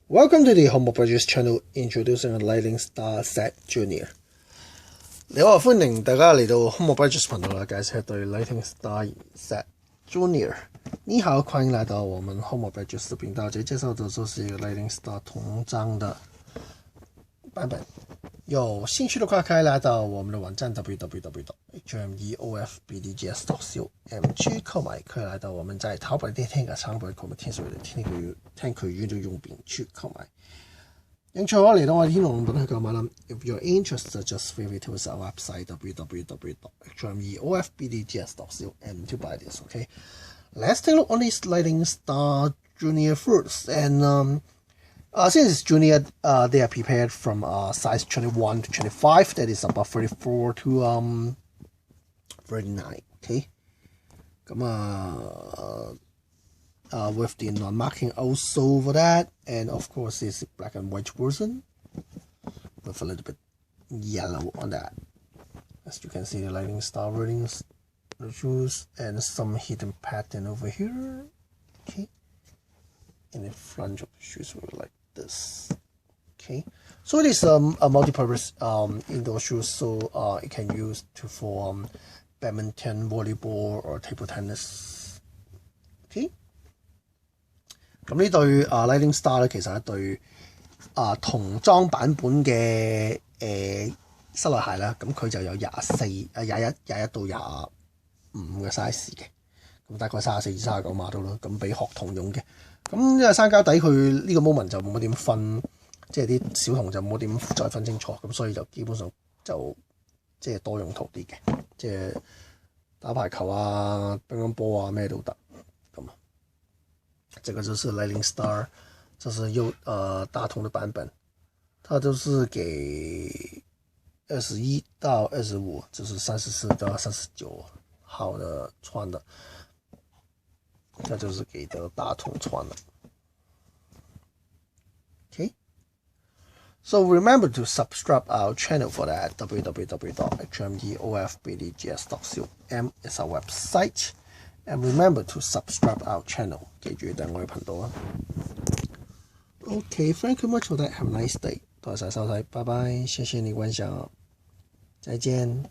Welcome to the Homo Bridges channel, introducing a Lightning Star Set Junior。你好，歡迎大家嚟到 Homo Bridges 頻道啦，介紹對 Lightning Star Set Junior。你好，歡迎來到我們 Homo Bridges 的頻道，這介紹的就是一個 Lightning Star 銅章的版本。有興趣的話，可以來到我們的網站 www.hmeofbdgs.com 去購買，可以來到我們在淘寶店嘅廠本，我們天水圍的天渠苑的用品去購買。興趣可嚟到我哋天龍本去購買啦。If you're interested, just visit our website www.hmeofbdgs.com to buy this. Okay, let's take a look on this Lightning Star Junior first. And since it's junior, they are prepared from size 21 to 25. That is about 34 to 39. Okay. With the non-marking also over that, and of course it's a black and white version with a little bit yellow on that. As you can see, the Lightning Star wordings, the shoes, and some hidden pattern over here. Okay, in the front of the shoes were like this. Okay, so it is a multi-purpose indoor shoes, so it can use for badminton, volleyball, or table tennis. Okay. 咁呢對Lightning Star 咧，其實係一對童裝版本嘅室內鞋啦。咁佢就有21到25嘅 size 嘅，咁大概34至39碼到啦。咁俾學童用嘅。咁因為生膠底佢呢個 moment 就冇乜點分，即係啲小童就冇點再分清楚，咁所以就基本上就即係多用途啲嘅，即係打排球啊、乒乓波啊咩都得。这个就是 Lightning Star， 这是大童的版本，它就是给21到25，就是34到39号的穿的，那就是给的大童穿的。Okay, so remember to subscribe our channel for that. www.hmeofbdgs.com is our website. And remember to subscribe our channel. 記住訂我嘅頻道啊。Okay, thank you much for that. Have a nice day. 多謝收睇，拜拜，謝謝你觀賞，再見。